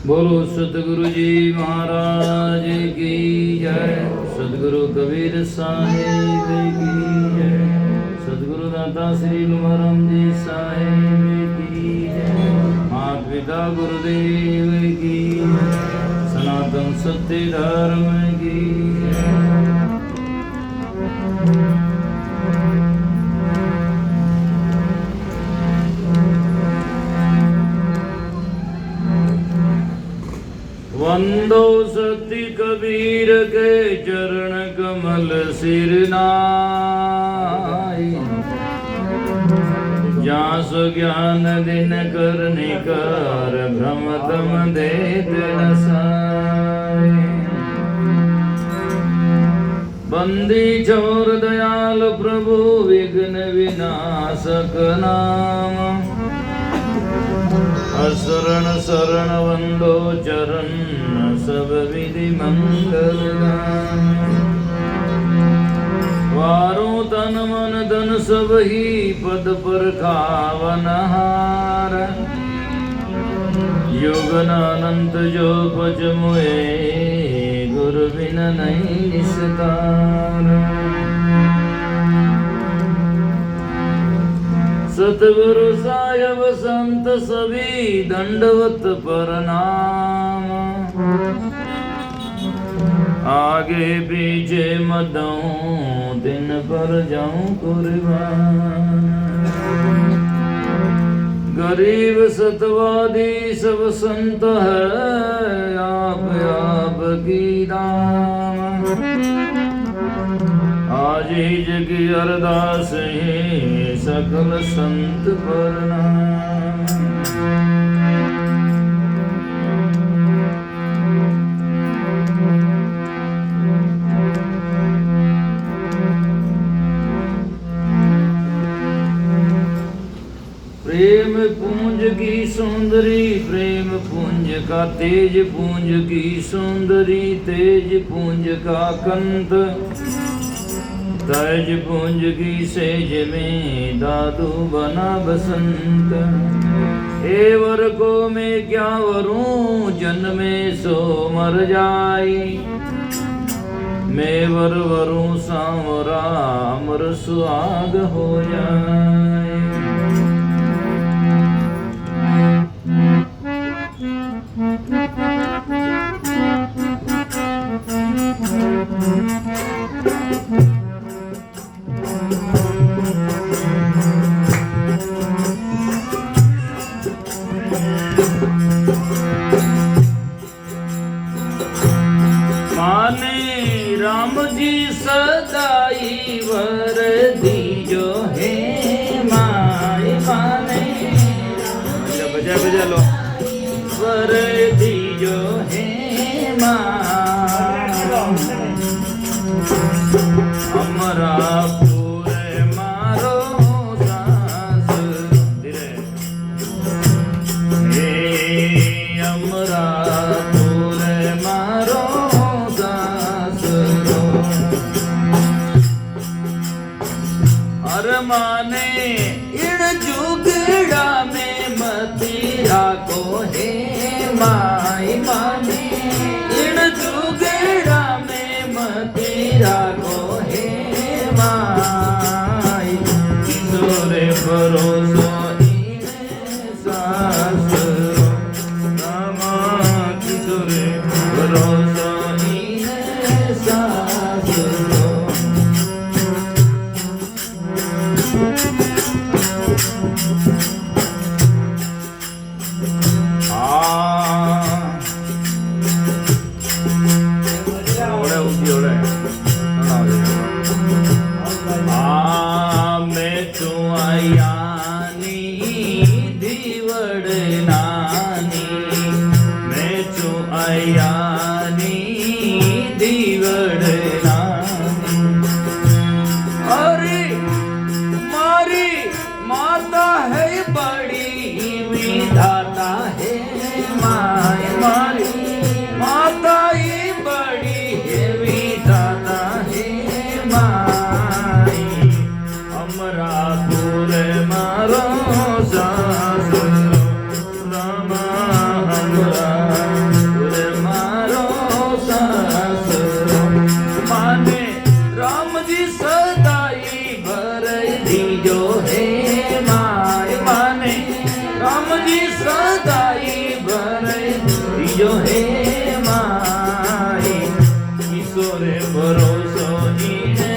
बोलो सतगुरु जी महाराज की जय। सतगुरु कबीर साहिब की जय। सतगुरु दाता श्री तुकाराम जी साहिब की जय। माता पिता गुरुदेव की जय। सनातन सत्य धर्म की जय। वंदो सती कबीर के चरण कमल सिर नाई। जास ज्ञान दिन करने कर भ्रम तम देत नसाई। बंदी छोर दयाल प्रभु विघ्न विनाशक नाम। असरण शरण वंदो चरण सब विधि मंगल गान। वारो तन मन धन सब ही पद पर खावन हार। युगन अनंत जो पच मोए गुरु बिन नहीं निस्तार। सतगुरु साहिब संत सभी दंडवत प्रणाम। आगे पीछे मदऊं दिन पर जाऊं कुर्बान। गरीब सतवादी सब संत है आप की दाम। आज ही जगी अरदास है सकल संत प्रणाम। प्रेम पूंज की सुंदरी प्रेम पूंज का तेज पूंज की सुंदरी तेज पूंज का कंत। तज पुंज की सेज में दादू बना बसंत। एवर को मैं क्या वरूं जन्मे सो मर जाई। मैं वर वरूं सांवरा अमर सुहाग हो जाए। राम जी सदाई वर दीजो है माई माने। बजा बजा लो। वर दीजो है माई हमारा पूरे मारो सास धीरे हे हमारा पूरे मारो माने इण जुगड़ा में मतीरा को है माई माने। इण जुगड़ा में मतीरा को है माई। किशोरे भरोसो सास रामा किशोरे भरोसो सास। पूर मारो सासरो रामा हमरा पूर मारो सासरो माने राम जी सदाई भर दीजो हे माय माने राम जी सदाई भर दीजो हे माय ईश्वरे भरोसो नीने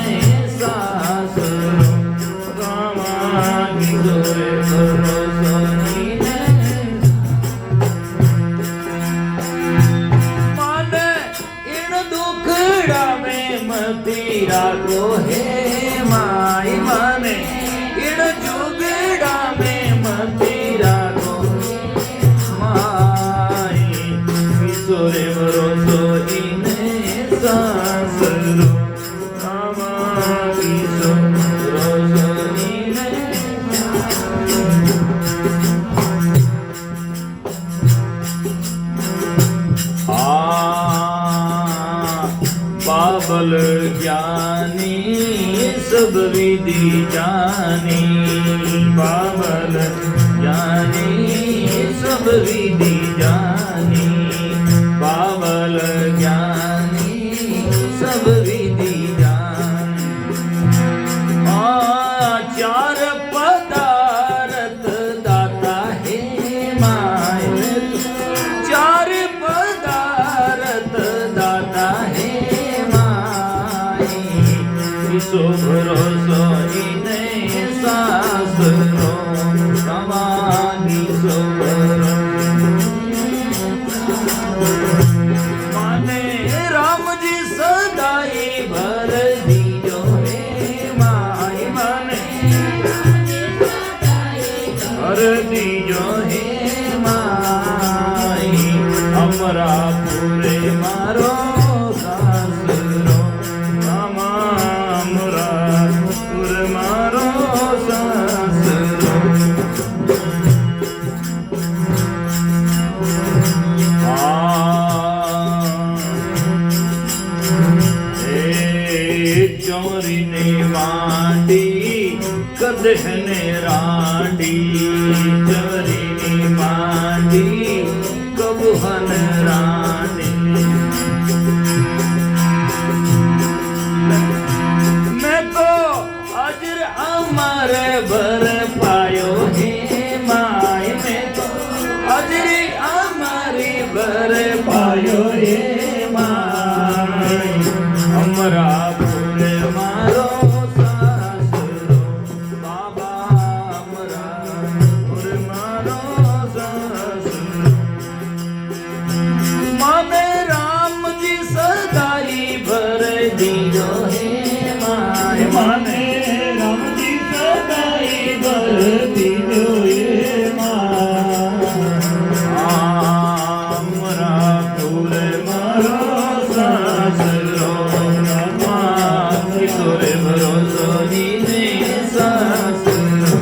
सासरो रामा ईश्वरे भरोसो नीने माने इन दुखड़ा में मती राखो हे माई माने इन जुगड़ा में मती राखो माई ईश्वरे भरोसो नीने सासरो रामा ईश्वरे भरोसो नीने बाबल ज्ञानी सब विधि जानी बाबल ज्ञानी सब विधि जानी बाबल ज्ञानी सब विधि जानी चार पदार्थ दाता है माय चार पदार्थ दाता है सो भरोसो ईने सासरो समानी सो माने राम जी सदाई भर दीजो हे माई माने भर दीजो हे माई हमरा पूरे मारो सासरो रामा मारो सासरो चोरी ने मांडी कदहने रांडी चोरी ने मांडी कबुहन रांडी मैं तो अजर अमर भर पायो हे माय में तो अजर अमर भर पायो हे माय हमरा पूरे मारो सासरो बाबा हमरा पूरे मारो सासरो माने राम जी सदाई भर दीजो हे माय माने राम जी सदाई भर दीजो हे माय हमरा पूरे मारो सासरो रामा ईश्वरे भरोसो नीने सासरो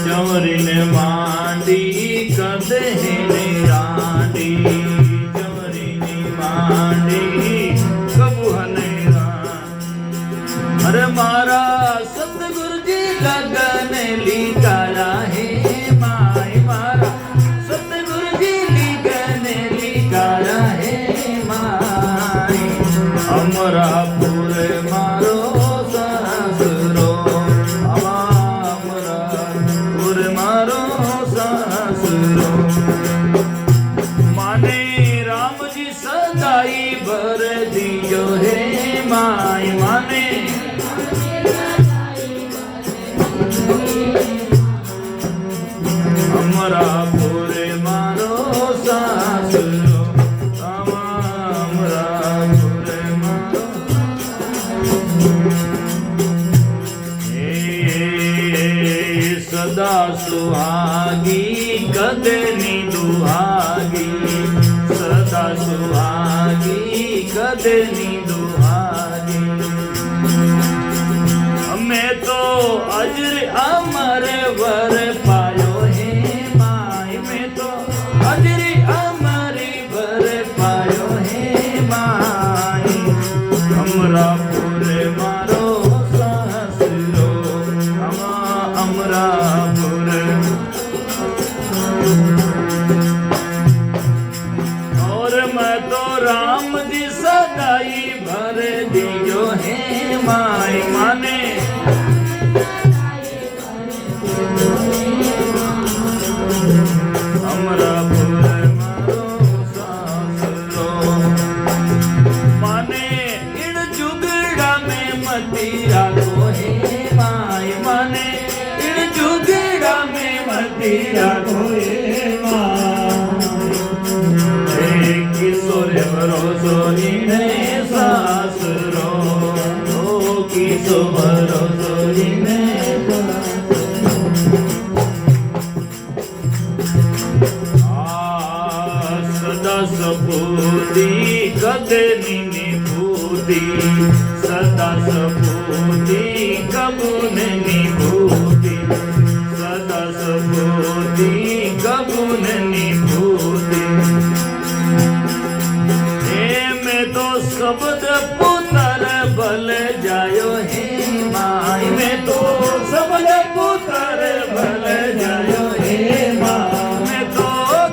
चवरीने मांडी कदहेने रांडी चवरीने मांडी कबुहने रांडी अरे मारा सतगुरु जी लगन लिकाला है माय मारा सतगुरु जी लगन लिकाला है माय हमरा पूरे मारो सासरो हमरा पूरे मारो सासरो माने राम जी सदाई भर दियो हे माय माने हमरा पूरे मारो सासरो हमरा पूरे मारो सदा सुहागी कदे नी दुहागी सदा सुहागी कदे नी दुहागी मैं तो अजर अमर वर पायो हे माँ ये माई किशोर भरोसो इने सासरो किशोर भरोसो इने सदा सपूती कदे निभूती सदा सपूती कबून निभूती सदा सपूती कबून निभूती में तो शब्द पुत्र बल जायो हे माई में तो शब्द पुत्र बल जायो हे माई में तो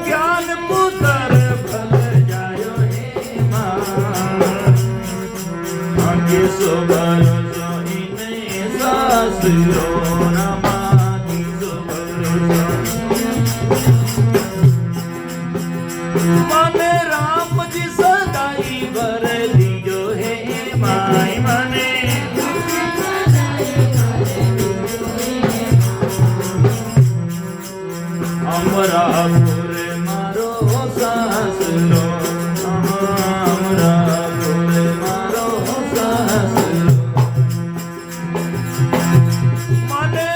ज्ञान पुत्र बल जायो हे माई आगे सो भरोसो इने सासरो नमा की सो भरोसो माने राम जी सदाई भर दीजो हे माई माने अमरापुर मारो सासरो अमरापुर मारो सासरो माने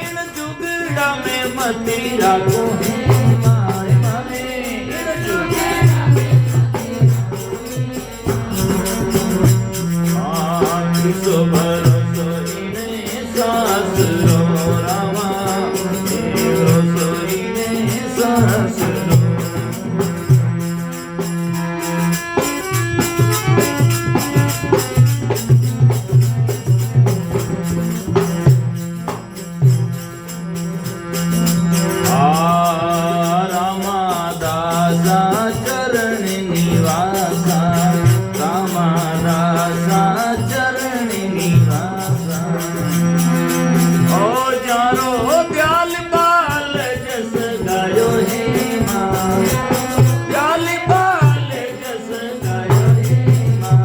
इन जुगड़ा में मती राखो हे माई माने इन जुगड़ा किसो भरोसो इने सासरो रामा भरोसो इने सासरो रामा दासा चरण निवासा रामा दासा चरण निवासा ओ जारो ब्याल बाल जस गायो हे माँ ब्याल बाल जस गायो हे माँ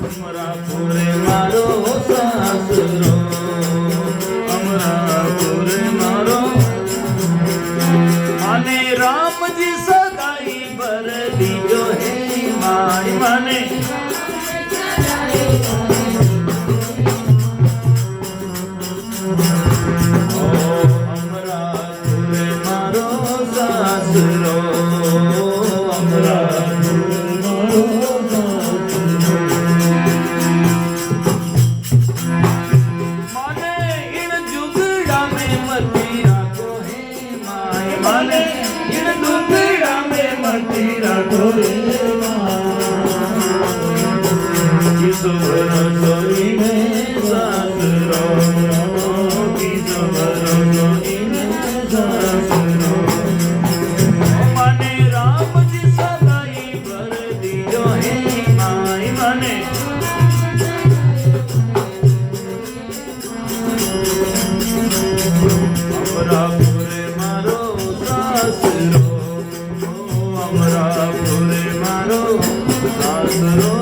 अमरापुर मारो सासरो अमरापुर मारो माने राम जी सदाई बर दीजो हे माई माने ओ अमरापुर मारो सासरो अमरापुर मारो सासरो माने इन जुगड़ा में मती राखो हे माई माने इन जुगड़ा में मती राखो हे किसो भरोसो इने सासरो किसो भरोसो इने सासरो माने राम जी सदाई भर दीजो हे माई माने अमरापुर मारो सासरो अमरापुर मारो सासरो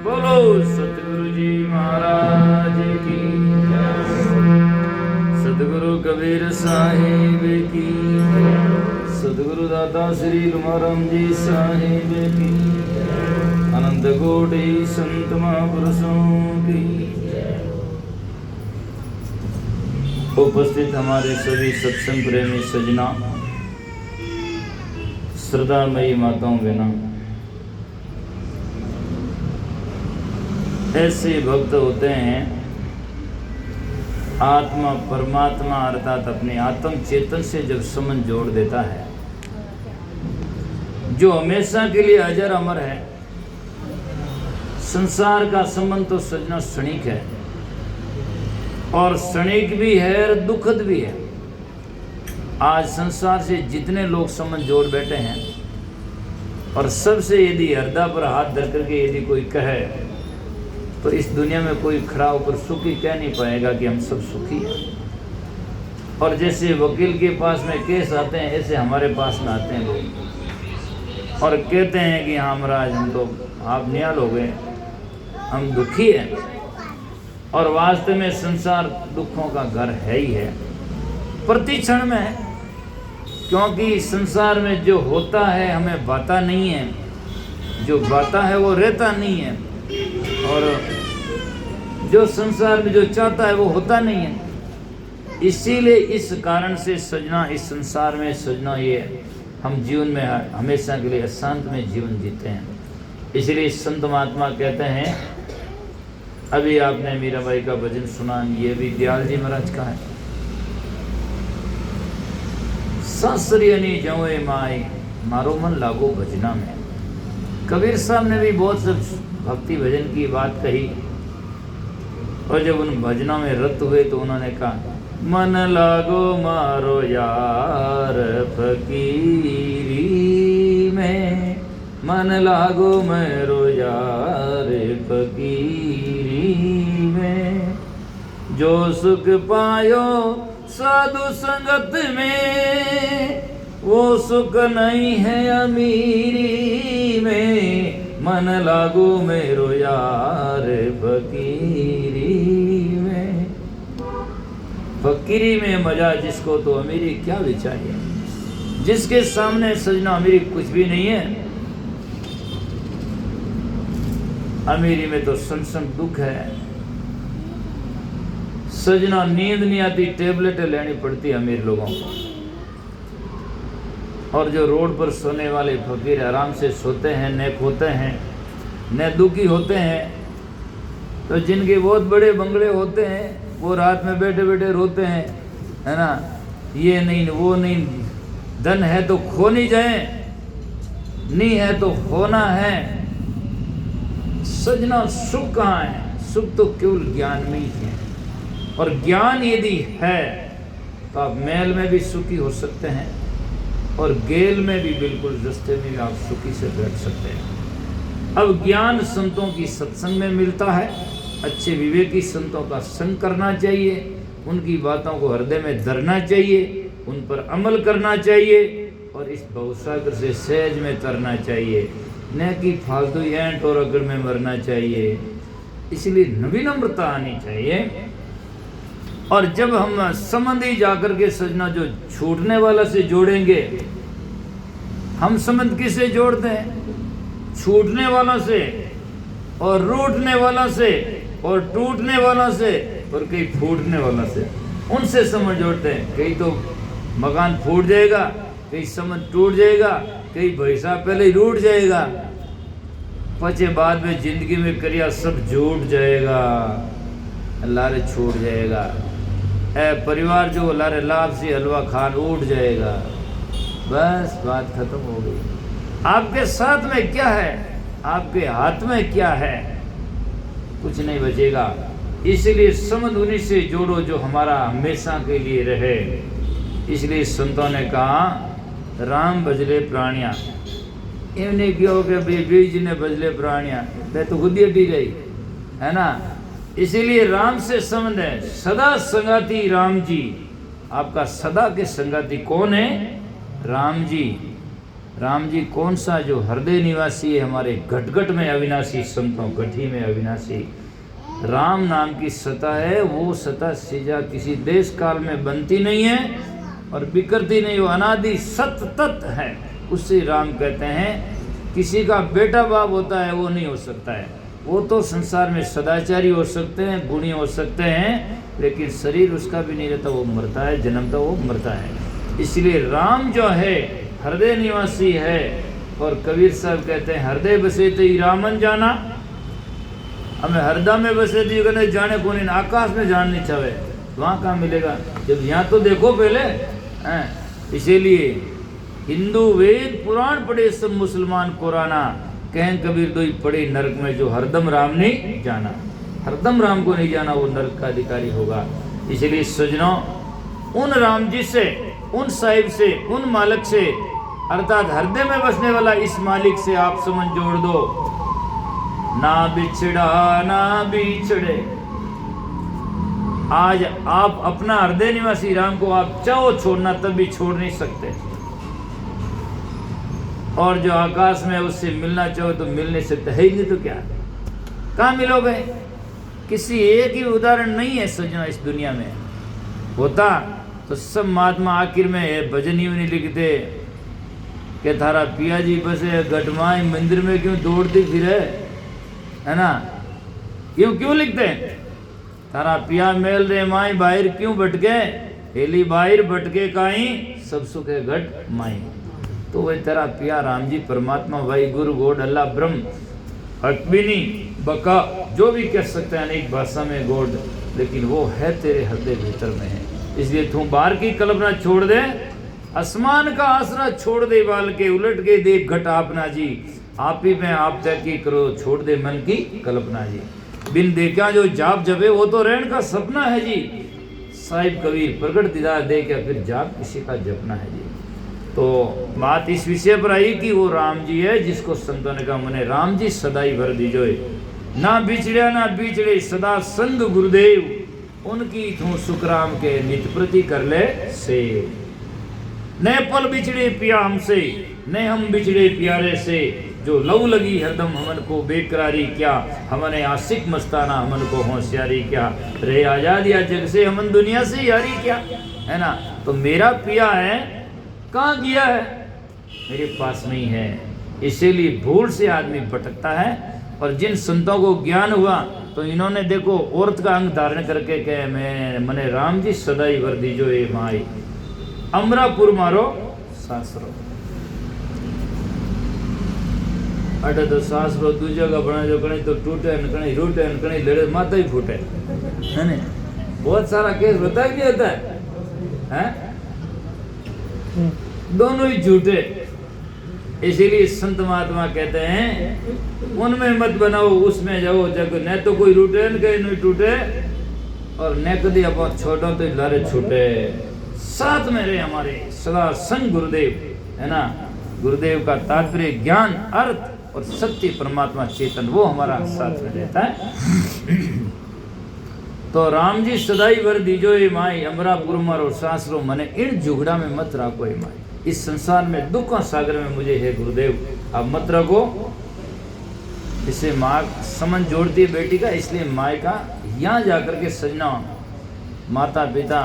बोलो सतगुरु जी महाराज की सतगुरु कबीर साहिब की सतगुरु दाता श्री तुमाराम जी साहिब की अनंत कोटि संत महापुरुषों की उपस्थित हमारे सभी सत्संग प्रेमी सजना श्रद्धामयी माताओं बहनों ऐसे भक्त होते हैं आत्मा परमात्मा अर्थात अपने आत्म चेतन से जब संबंध जोड़ देता है जो हमेशा के लिए अजर अमर है। संसार का संबंध तो सजना क्षणिक है और क्षणिक भी है और दुखद भी है। आज संसार से जितने लोग संबंध जोड़ बैठे हैं और सबसे यदि हृदय पर हाथ धर करके यदि कोई कहे तो इस दुनिया में कोई खड़ा होकर सुखी कह नहीं पाएगा कि हम सब सुखी हैं। और जैसे वकील के पास में केस आते हैं ऐसे हमारे पास में आते हैं लोग और कहते हैं कि हाँ महाराज हम तो आप निहाल हो गए, हम दुखी हैं, और वास्तव में संसार दुखों का घर है ही है, प्रति क्षण में। क्योंकि संसार में जो होता है हमें बाता नहीं है, जो बाता है वो रहता नहीं है, और जो संसार में जो चाहता है वो होता नहीं है। इसीलिए इस कारण से सजना, इस संसार में सजना, ये हम जीवन में हमेशा के लिए अशांत में जीवन जीते हैं। इसलिए संत महात्मा कहते हैं, अभी आपने मीराबाई का भजन सुना, ये भी दयाल जी महाराज का है। सासरियनी जवे माई मारो मन लागो भजना में। कबीर साहब ने भी बहुत सब भक्ति भजन की बात कही, और जब उन भजनों में रत हुए तो उन्होंने कहा, मन लागो मारो यार फकीरी में, मन लागो मेरो यार फकीरी में। जो सुख पायो साधु संगत में, वो सुख नहीं है अमीरी में। मन लागो मेरो यार फकीरी में। फकीरी में मजा जिसको तो अमीरी क्या भी चाहिए। जिसके सामने सजना अमीरी कुछ भी नहीं है, अमीरी में तो संग दुख है। सजना नींद नहीं आती, टेबलेटें लेनी पड़ती अमीर लोगों को। और जो रोड पर सोने वाले फकीर आराम से सोते हैं, न खोते हैं, न दुखी होते हैं। तो जिनके बहुत बड़े बंगले होते हैं वो रात में बैठे बैठे रोते हैं, है ना, ये नहीं वो नहीं, धन है तो खो नहीं जाए, नहीं है तो होना है। सजना सुख कहाँ है? सुख तो केवल ज्ञान में ही है। और ज्ञान यदि है तो आप महल में भी सुखी हो सकते हैं, और गेल में भी बिल्कुल रस्ते में भी आप सुखी से बैठ सकते हैं। अब ज्ञान संतों की सत्संग में मिलता है। अच्छे विवेकी संतों का संग करना चाहिए, उनकी बातों को हृदय में धरना चाहिए, उन पर अमल करना चाहिए, और इस भवसागर से सहज में तरना चाहिए, न कि फालतू एंट और अगर में मरना चाहिए। इसलिए विनम्रता आनी चाहिए। और जब हम संबंधी जाकर के सजना जो छूटने वाला से जोड़ेंगे, हम संबंध किससे जोड़ते हैं? छूटने वाला से, और रूठने वाला से, और टूटने वाला से, और कहीं फूटने वाला से, उनसे संबंध जोड़ते हैं। कहीं तो मकान फूट जाएगा, कहीं संबंध टूट जाएगा, कहीं पैसा पहले ही रूठ जाएगा, पचे बाद में जिंदगी में करिया सब झूठ जाएगा, अल्लाह रे छूट जाएगा। परिवार जो अल्लाह रे लाभ से हलवा खान उठ जाएगा, बस बात खत्म हो गई। आपके साथ में क्या है, आपके हाथ में क्या है? कुछ नहीं बचेगा। इसलिए संबंध उन्हीं से जोड़ो जो हमारा हमेशा के लिए रहे। इसलिए संतों ने कहा, राम भजले प्राणिया। ये नहीं क्यों कि बीज ने भजले प्राणिया, मैं तो खुद ही हटी रही है ना। इसीलिए राम से संबंध है, सदा संगाती राम जी। आपका सदा के संगाती कौन है? राम जी। राम जी कौन सा? जो हृदय निवासी है, हमारे घट घट में अविनाशी, संतों गठी में अविनाशी। राम नाम की सता है, वो सता सीजा किसी देश काल में बनती नहीं है और बिखरती नहीं, वो अनादि सत तत् है। उससे राम कहते हैं। किसी का बेटा बाप होता है वो नहीं हो सकता है। वो तो संसार में सदाचारी हो सकते हैं, गुणी हो सकते हैं, लेकिन शरीर उसका भी नहीं रहता, वो मरता है, जन्मता वो मरता है। इसलिए राम जो है हृदय निवासी है। और कबीर साहब कहते हैं, हृदय बसे तो ही रामन जाना। हमें हृदय में बसे तो कहने जाने को नहीं, आकाश में जान नहीं चाहे, वहाँ कहाँ मिलेगा? जब यहाँ तो देखो पहले हैं। इसीलिए हिंदू वेद पुराण पढ़े सब मुसलमान कुराना, कहें कबीर दो ही पढ़े नरक में जो हरदम राम नहीं जाना। हरदम राम को नहीं जाना वो नरक का अधिकारी होगा। इसलिए सजनों, उन राम जी से, उन साहिब से, उन मालिक से, अर्थात हृदय में बसने वाला इस मालिक से आप संबंध जोड़ दो। ना बिछड़ा ना बिछड़े। आज आप अपना हृदय निवासी राम को आप चाहो छोड़ना तब भी छोड़ नहीं सकते, और जो आकाश में उससे मिलना चाहो तो मिल नहीं सकते, है ही नहीं तो क्या। कहाँ मिलोगे? किसी एक ही उदाहरण नहीं है सजना इस दुनिया में। होता तो सब महात्मा आखिर में भजन यूं नहीं लिखते कि थारा पिया जी बसे गटमाई मंदिर में क्यों दौड़ती फिरे, है ना? क्यों लिखते हैं? तारा पिया मेल रे माई बाहर क्यों भटके, हेली बाहर भटके काई सब सुखे घट माई। तो वही तेरा पिया राम जी परमात्मा भाई गुरु गोड अल्लाह ब्रह्म अकबिनी बका जो भी कह सकते हैं अनेक भाषा में गोड, लेकिन वो है तेरे हृदय भीतर में है। इसलिए तू बाहर की कल्पना छोड़ दे, आसमान का आसरा छोड़ दे, बाल के उलट के देख घट आपना जी, आप ही में आप तय की करो, छोड़ दे मन की कल्पना जी। बिन देखा जो जाप जपे वो तो रहन का सपना है जी, साहिब कबीर प्रकट दीदार दे क्या फिर जाप किसी का जपना है जी। तो बात इस विषय पर आई कि वो राम जी है जिसको संतों ने कहा मने राम जी सदाई भर दीजोए, ना बिछड़िया ना बिछड़े सदा संग गुरुदेव, उनकी तू सुखराम के नित प्रति कर ले से। न पल बिछड़े पिया हमसे, न हम बिछड़े प्यारे से, जो लव लगी हरदम हमन को बेकरारी क्या, हमने आशिक मस्ताना हमन को होशियारी क्या, रे आजादिया जग से हमन दुनिया से यारी क्या, है ना? तो मेरा पिया है कहाँ गया है? मेरे पास नहीं है। इसीलिए भूल से आदमी भटकता है। और जिन संतों को ज्ञान हुआ तो इन्होंने देखो औरत का अंग धारण करके कहे मैं मने राम जी सदाई वर दीजो ए माई, अमरापुर मारो सासरो। अटे तो सासरो दूजा का बना जो कहीं तो टूटे न कहीं रूटे न कहीं लड़े माता ही फूटे, है ना? बहुत सारा केस होता है, नहीं होता है? दोनों ही झूठे। इसीलिए संत महात्मा कहते हैं उनमें मत बनाओ उसमें जाओ, जग न तो कोई रूटे न कहीं नहीं टूटे, और न कभी अपन छोटो तो लारे छूटे। साथ में रहे हमारे सदा संग गुरुदेव, है ना? गुरुदेव का तात्पर्य ज्ञान अर्थ और सत्य परमात्मा चेतन, वो हमारा साथ में रहता है। तो राम जी सदाई वर दीजो ए माई, अमरापुर मारो सासरो, मने इन जुगड़ा में मत राखो ए माई। इस संसार में दुख का सागर में मुझे है गुरुदेव अब मत रखो। इसे माँ समन जोड़ती है बेटी का, इसलिए माँ का यहाँ जाकर के सजना माता पिता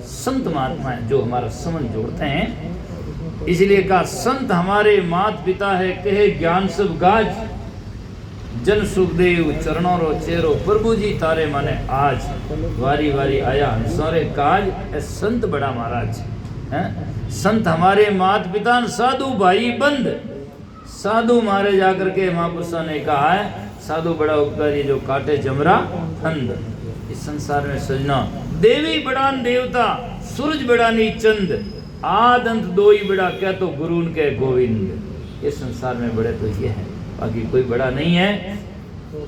संत महात्मा है जो हमारा समन जोड़ते हैं। इसलिए कहा संत हमारे मात पिता है, कहे ज्ञान सब गाज, जन सुखदेव चरणों रो चेरो, प्रभु जी तारे माने आज, वारी वारी आया हंसोरे काज, ए संत बड़ा महाराज है। संत हमारे मात पिता साधु भाई बंद, साधु मारे जाकर के महापुरुषों ने कहा है साधु बड़ा उपकारी जो काटे जमरा फंद। इस संसार में सजना देवी बड़ान देवता, सूरज बड़ा नी चंद, आद अंत दो ही बड़ा, क्या तो गुरु उनके गोविंद। इस संसार में बड़े तो ये है, बाकी कोई बड़ा नहीं है।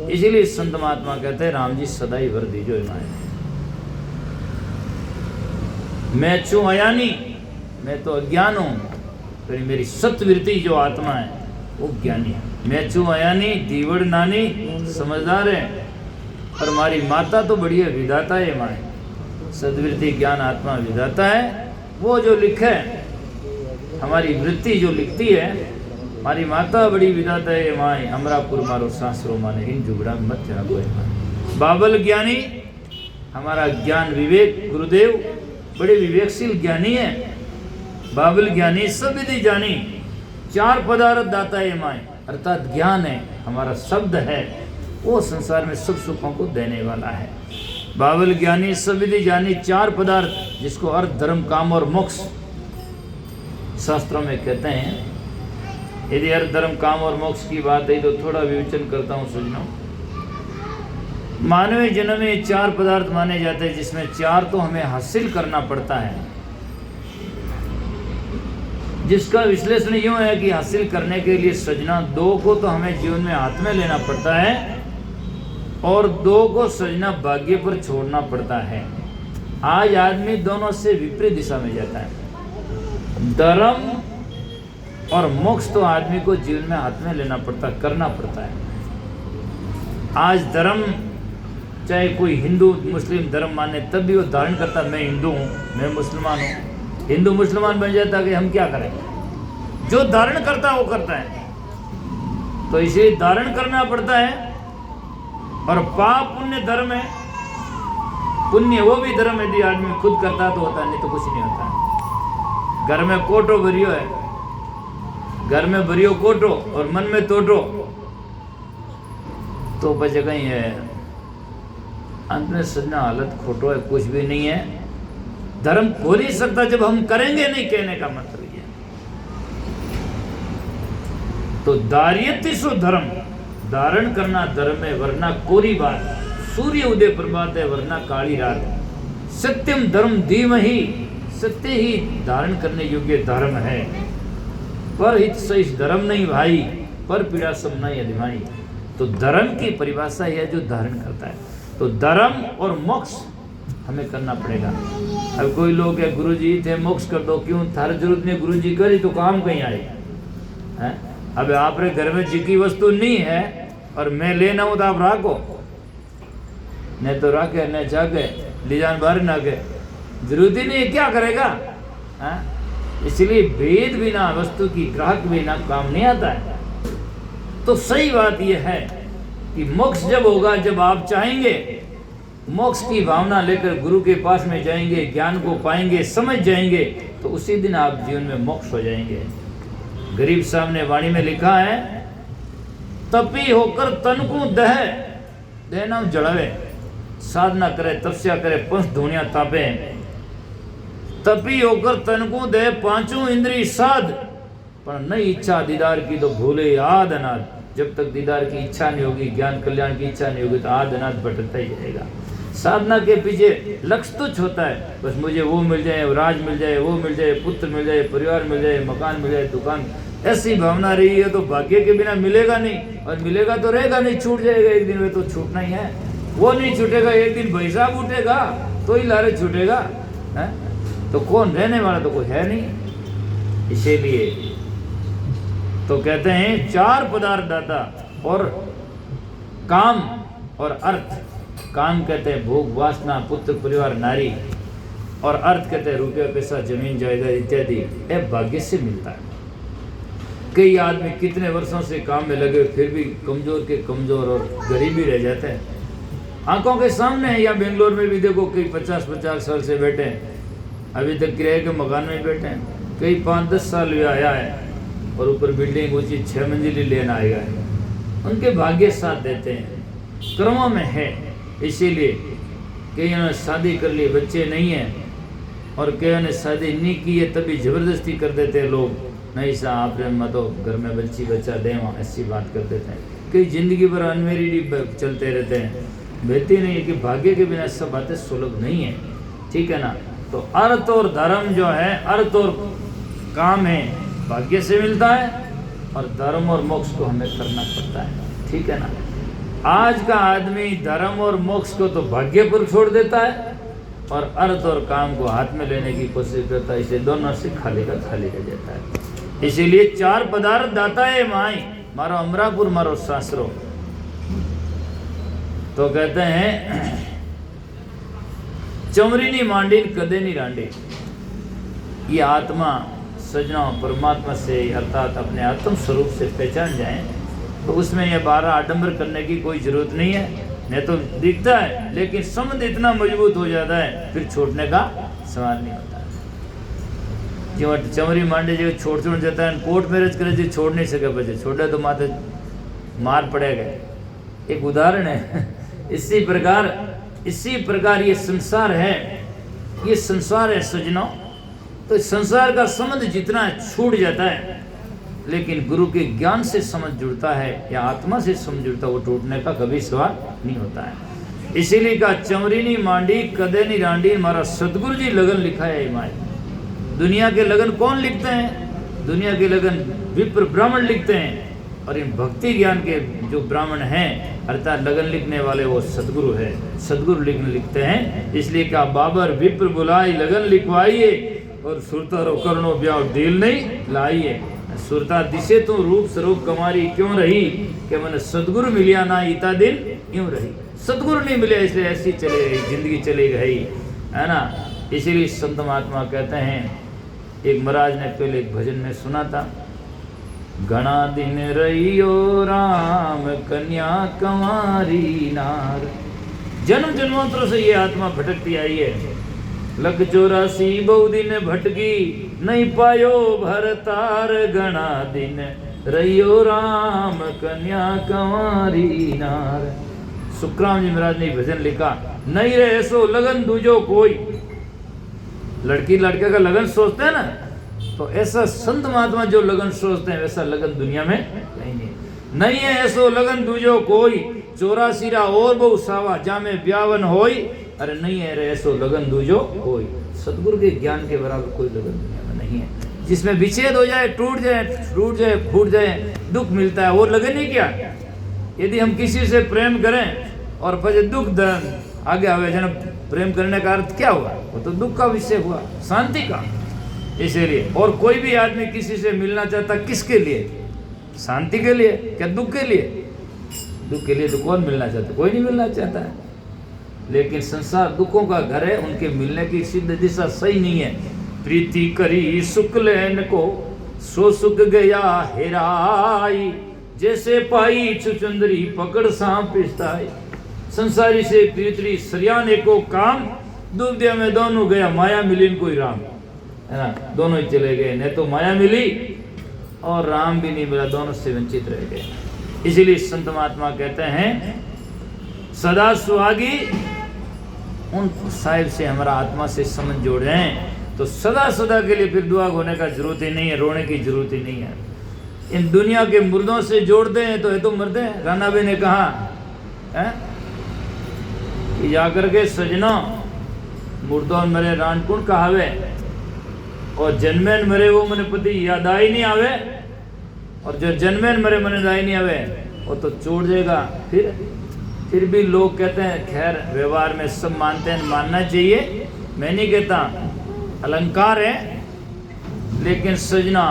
इसीलिए संत महात्मा कहते हैं राम जी सदाई वर दीजो माए। मैं चू अयानी, मैं तो अज्ञान हूँ, फिर मेरी सत्वृत्ति जो आत्मा है वो ज्ञानी है। मैं चू अयानी दीवड़ नानी समझदार है, और हमारी माता तो बढ़िया विधाता है माए। सद्वृत्ति ज्ञान आत्मा विधाता है। वो जो लिखे हमारी वृत्ति जो लिखती है, हमारी माता बड़ी विधाता है माए, अमरापुर मारो सासरो माने, इन जुगड़ा में मत जाना कोई माए। बाबल ज्ञानी हमारा ज्ञान विवेक, गुरुदेव बड़े विवेकशील ज्ञानी है। बाबल ज्ञानी सब विधि जानी, चार पदार्थ दाता है माए, अर्थात ज्ञान है हमारा शब्द है, वो संसार में सब सुखों को देने वाला है। बाबल ज्ञानी सब विधि जानी, चार पदार्थ जिसको अर्थ धर्म काम और मोक्ष शास्त्रों में कहते हैं। यदि अर्थ धर्म काम और मोक्ष की बात है तो थोड़ा विवेचन करता हूँ सजनों। मानवीय जन्म में चार पदार्थ माने जाते हैं, जिसमें चार तो हमें हासिल करना पड़ता है, जिसका विश्लेषण यूँ है कि हासिल करने के लिए सजना दो को तो हमें जीवन में हाथ में लेना पड़ता है, और दो को सजना भाग्य पर छोड़ना पड़ता है। आज आदमी दोनों से विपरीत दिशा में जाता है। धर्म और मोक्ष तो आदमी को जीवन में हाथ में लेना पड़ता, करना पड़ता है। आज धर्म चाहे कोई हिंदू मुस्लिम धर्म माने तब भी वो धारण करता मैं हिंदू हूँ, मैं मुसलमान हूँ। हिंदू मुसलमान बन जाता कि हम क्या करें, जो धारण करता है वो करता है। तो इसे धारण करना पड़ता है, और पाप पुण्य धर्म है। पुण्य वो भी धर्म यदि आदमी खुद करता तो होता, नहीं तो कुछ नहीं होता। घर में कोटो भरियो है, घर में भरियो कोटो और मन में तोटो तो बचे कहीं है। अंत में सजना हालत खोटो है, कुछ भी नहीं है। धर्म हो नहीं सकता जब हम करेंगे नहीं, कहने का मतलब ये। तो दार्यति सो धर्म, धारण करना धर्म है, वरना कोरी बात। सूर्य उदय प्रभात है, वरना काली रात। सत्यम धर्म धीमहि, सत्य ही धारण करने योग्य धर्म है। पर हित सहित धर्म नहीं भाई, पर पीड़ा सब नहीं अधिमाई। तो धर्म की परिभाषा है जो धारण करता है। तो धर्म और मोक्ष हमें करना पड़ेगा। अब कोई लोग है गुरुजी थे मोक्ष कर दो, क्यों थार जरूरत नहीं, गुरुजी करी तो काम कहीं आए हैं। अब आपरे घर में जिकी वस्तु नहीं है और मैं लेना हूं तो आप राखो, नहीं तो राखे न जाके ले जान बाहर ना के, जरूरत ही नहीं, क्या करेगा है? इसलिए भेद बिना वस्तु की, ग्राहक बिना काम नहीं आता है। तो सही बात यह है कि मोक्ष जब होगा जब आप चाहेंगे, मोक्ष की भावना लेकर गुरु के पास में जाएंगे, ज्ञान को पाएंगे, समझ जाएंगे, तो उसी दिन आप जीवन में मोक्ष हो जाएंगे। गरीब साहब ने वाणी में लिखा है, तपी होकर तन को दह नाम जड़ावे, साधना करे, तपस्या करे, पंच धुनिया तापे। तपी होकर तन को दे, पांचों इंद्रिय साध, पर नहीं इच्छा दीदार की तो भूले आद अनाद। जब तक दीदार की इच्छा नहीं होगी, ज्ञान कल्याण की इच्छा नहीं होगी, तो आद अनाद भटकता ही रहेगा। साधना के पीछे लक्ष्य तुच्छ होता है, बस मुझे वो मिल जाए, राज मिल जाए, वो मिल जाए, पुत्र मिल जाए, परिवार मिल जाए, मकान मिल जाए, दुकान, ऐसी भावना रही है तो भाग्य के बिना मिलेगा नहीं, और मिलेगा तो रहेगा नहीं, छूट जाएगा एक दिन में, तो छूटना ही है। वो नहीं छूटेगा, एक दिन भाई साहब उठेगा तो ही लारे छूटेगा है? तो कौन रहने वाला तो कोई है नहीं। इसीलिए तो कहते हैं चार पदार्थ दाता, और काम और अर्थ। काम कहते हैं भोग वासना, पुत्र परिवार नारी, और अर्थ कहते हैं रुपया पैसा जमीन जायदाद इत्यादि। यह भाग्य से मिलता है। कई आदमी कितने वर्षों से काम में लगे फिर भी कमजोर के कमजोर और गरीबी रह जाते हैं। आंखों के सामने है। या बेंगलोर में भी देखो, कई 50-50 साल से बैठे हैं, अभी तक किराए के मकान में बैठे हैं। कई 5-10 साल भी आया है और ऊपर बिल्डिंग ऊंची 6 मंजिली लेना आएगा है। उनके भाग्य साथ देते हैं, कर्मों में है। इसीलिए कईयों ने शादी कर ली, बच्चे नहीं हैं, और कईयों ने शादी नहीं की है, तभी जबरदस्ती कर देते हैं लोग, नहीं साहब आप तो घर में बच्ची बच्चा दें, ऐसी बात कर देते हैं। कई जिंदगी भर अनमेरिड चलते रहते हैं। बेहती नहीं है कि भाग्य के बिना सब बातें सुलभ नहीं है, ठीक है ना। तो अर्थ और धर्म जो है, अर्थ और काम है भाग्य से मिलता है, और धर्म और मोक्ष को हमें करना पड़ता है, ठीक है ना। आज का आदमी धर्म और मोक्ष को तो भाग्य पर छोड़ देता है, और अर्थ और काम को हाथ में लेने की कोशिश करता है। इसे दोनों से खाली का खाली रह जाता है। इसीलिए चार पदार्थ दाता है माई, मारो अमरापुर मारो सासरो। तो कहते हैं चमरी नी मांडी कदे नी रांडी। ये आत्मा सजना परमात्मा से अर्थात अपने आत्म स्वरूप से पहचान जाए, तो उसमें यह 12 आडंबर करने की कोई जरूरत नहीं है। नहीं तो दिखता है, लेकिन संबंध इतना मजबूत हो जाता है फिर छोड़ने का सवाल नहीं होता। जो चमरी मांडे जो छोड़ जाता है, कोर्ट मैरिज करे जो छोड़ नहीं सके, बच्चे छोड़े तो माथे मार पड़ेगा। एक उदाहरण है। इसी प्रकार ये संसार है, ये संसार है सजनों। तो इस संसार का संबंध जितना छूट जाता है, लेकिन गुरु के ज्ञान से समझ जुड़ता है या आत्मा से समझ जुड़ता है, वो टूटने का कभी सवाल नहीं होता है। इसीलिए कहा चमरी नी मांडी कदे नी रांडी, हमारा सदगुरु जी लगन लिखा है माए। दुनिया के लगन कौन लिखते हैं? दुनिया के लगन विप्र ब्राह्मण लिखते हैं, और इन भक्ति ज्ञान के जो ब्राह्मण हैं अर्थात लगन लिखने वाले वो सदगुरु है। सदगुरु लिखते हैं। इसलिए कहा बाबर विप्र बुलाई लगन लिखवाइए, और सुरता रो करनो ब्याह डील नहीं लाइए। सुरता दिसे तो रूप स्वरूप कमारी क्यों रही, कि मैंने सदगुरु मिलिया ना इता दिन यूं रही। सदगुरु नहीं मिले इसलिए ऐसी चले गई, जिंदगी चली गई, है ना। इसीलिए संत महात्मा कहते हैं, एक महाराज ने पहले एक भजन में सुना था, घना दिन रहियो राम कन्या कंवारी नार। जन्म जन्मांतरों से ये आत्मा भटकती आई है। लग 84 बहु दिन भटकी नहीं पायो भरतार। घना दिन रहियो राम कन्या कंवारी नार। सुखराम जी महाराज ने भजन लिखा, नहीं रहे सो लगन दूजो कोई। लड़की लड़के का लगन सोचते हैं ना, तो ऐसा संत महात्मा जो लगन सोचते हैं वैसा लगन दुनिया में कहीं नहीं है। ऐसो लगन दूजो कोई 84 और बहु सावा जामे ब्यावन होई। अरे नहीं है रे ऐसो लगन दूजो कोई। सतगुरु के ज्ञान के बराबर कोई लगन दुनिया में नहीं है। जिसमें विच्छेद हो जाए, टूट जाए, फूट जाए, दुख मिलता है, वो लगन ही क्या। यदि हम किसी से प्रेम करें और फिर दुख आगे आवे जन, प्रेम करने का अर्थ क्या हुआ? वो तो दुख का विषय हुआ, शांति का। इसीलिए और कोई भी आदमी किसी से मिलना चाहता किसके लिए? शांति के लिए, क्या दुख के लिए? दुख के लिए तो कौन मिलना चाहता? कोई नहीं मिलना चाहता है। लेकिन संसार दुखों का घर है, उनके मिलने की सिद्ध दिशा सही नहीं है। प्रीति करी सुख लेन को सो सुख गया हेराई। जैसे पाई चुचंदरी पकड़ सांप पिस्ताई। संसारी से प्रीतरी सरियाने को काम। दुविधा में दोनों गया माया मिली कोई राम, है ना। दोनों ही चले गए, न तो माया मिली और राम भी नहीं मिला, दोनों से वंचित रह गए। इसीलिए संत महात्मा कहते हैं सदा सुहागी उन साहिब से हमारा आत्मा से संबंध जोड़ जाए तो सदा सदा के लिए फिर दुआ होने का जरूरत ही नहीं है, रोने की जरूरत ही नहीं है। इन दुनिया के मुर्दों से जोड़ते हैं तो ये तो मरते हैं। राणा भाई ने कहा है कि जाकर के सजना मुर्दों मरे रानकुंड कहावे और जन्मेन मरे वो मने पति याद आई नहीं आवे, और जो जन्मेन मरे मने दाई नहीं आवे वो तो छोड़ जाएगा। फिर भी लोग कहते हैं, खैर व्यवहार में सब मानते हैं, मानना चाहिए, मैं नहीं कहता, अलंकार है। लेकिन सजना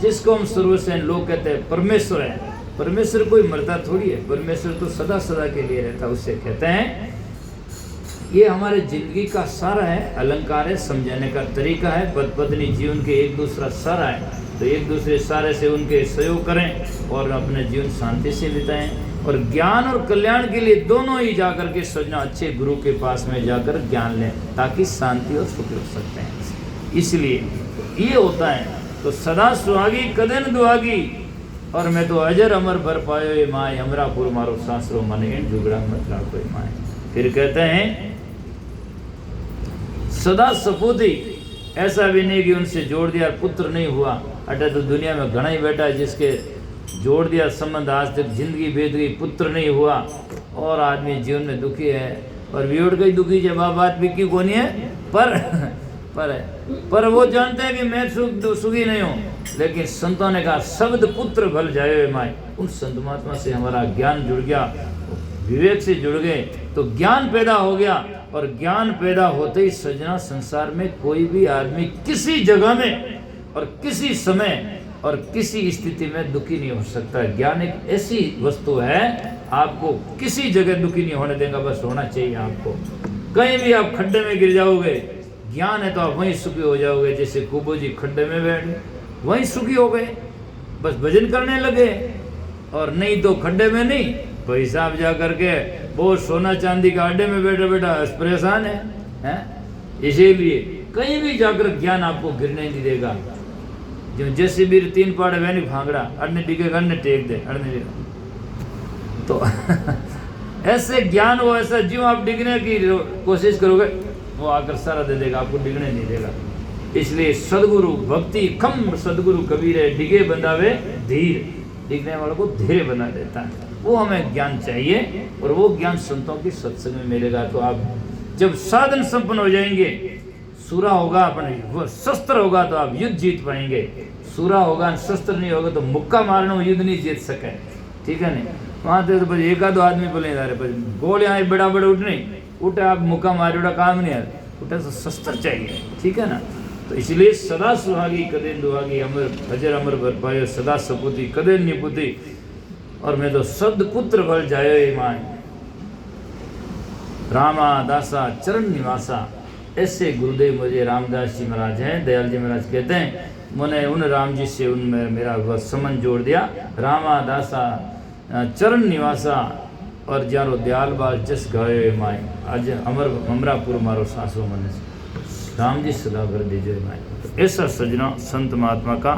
जिसको हम सर्वसेन लोग कहते हैं परमेश्वर है, परमेश्वर कोई मरता थोड़ी है, परमेश्वर तो सदा सदा के लिए रहता। उससे कहते हैं ये हमारे जिंदगी का सारा है, अलंकार है, समझाने का तरीका है। पति पत्नी जीवन के एक दूसरा सारा है, तो एक दूसरे सारे से उनके सहयोग करें और अपने जीवन शांति से बिताएं। और ज्ञान और कल्याण के लिए दोनों ही जाकर के सजना अच्छे गुरु के पास में जाकर ज्ञान लें, ताकि शांति और सुख रख सकते हैं। इसलिए ये होता है। तो सदा सुहागी कदे न दुहागी, और मैं तो अजर अमर भर पायो ये माए। अमरापुर मारो सासरो मने इन जुगड़ा मत कोई माए। फिर कहते हैं सदा सपूती, ऐसा भी नहीं कि उनसे जोड़ दिया पुत्र नहीं हुआ। अटे तो दुनिया में घना ही बैठा है जिसके जोड़ दिया संबंध, आज तक जिंदगी बीत गई, पुत्र नहीं हुआ और आदमी जीवन में दुखी है। और वियोड़ गई दुखी जब बात भी क्यों कोनी है, पर वो जानते हैं कि मैं सुखी नहीं हूँ। लेकिन संतों ने कहा शब्द पुत्र भल जाए माए। उन संत महात्मा से हमारा ज्ञान जुड़ गया, विवेक से जुड़ गए तो ज्ञान पैदा हो गया। और ज्ञान पैदा होते ही सजना संसार में कोई भी आदमी किसी जगह में और किसी समय और किसी स्थिति में दुखी नहीं हो सकता। ज्ञान एक ऐसी वस्तु है, आपको किसी जगह दुखी नहीं होने देगा, बस होना चाहिए आपको। कहीं भी आप खड्डे में गिर जाओगे, ज्ञान है तो आप वहीं सुखी हो जाओगे। जैसे कुबो जी खड्डे में बैठ गए, वहीं सुखी हो गए, बस भजन करने लगे। और नहीं तो खड्डे में नहीं, भाई साहब जा करके वो सोना चांदी का अड्डे में बैठा बैठा परेशान है? इसीलिए कहीं भी जाकर ज्ञान आपको गिरने नहीं देगा। जो जैसे भी 3 पाड़े वैनी भांगड़ा, अड़ने डिगेगा, अड़ने टेक दे, अड़ने डिगेगा। तो ऐसे ज्ञान हो, ऐसा ज्यों आप डिगने की कोशिश करोगे वो आकर सारा दे देगा, आपको डिगने नहीं देगा। इसलिए सदगुरु भक्ति खम सदगुरु कबीर है, डिगे बंधावे धीर, डिगने वालों को धीरे बना देता है। वो हमें ज्ञान चाहिए और वो ज्ञान संतों की सत्संग में मिलेगा। तो आप जब साधन संपन्न हो जाएंगे, सूरा होगा अपने शस्त्र होगा तो आप युद्ध जीत पाएंगे। सूरा होगा शस्त्र नहीं होगा तो मुक्का मारना युद्ध नहीं जीत सके, ठीक है नहीं। वहाँ तो बस एक आधो आदमी बोले जा रहे गोल यहाँ बड़ा बड़ा उठ नहीं उठे, आप मुक्का मारे उठा काम नहीं है, उठे तो शस्त्र चाहिए, ठीक है ना। तो इसलिए सदा सुहागी कदे दुहागी, अमर अजर अमर भर पायो सदा सपूती कदे निपुती। और मैं तो शब्द पुत्र भल जायो ये माए, रामा दासा चरण निवासा। ऐसे गुरुदेव मुझे रामदास जी महाराज हैं, दयाल जी महाराज कहते हैं मैंने उन राम जी से उनमें मेरा वह संबंध जोड़ दिया। रामा दासा चरण निवासा और ज्यारो दयाल बाल जस गायो माय। आज अमरापुर मारो सासो मन राम जी सदा कर दीजिए माय। ऐसा सजना संत महात्मा का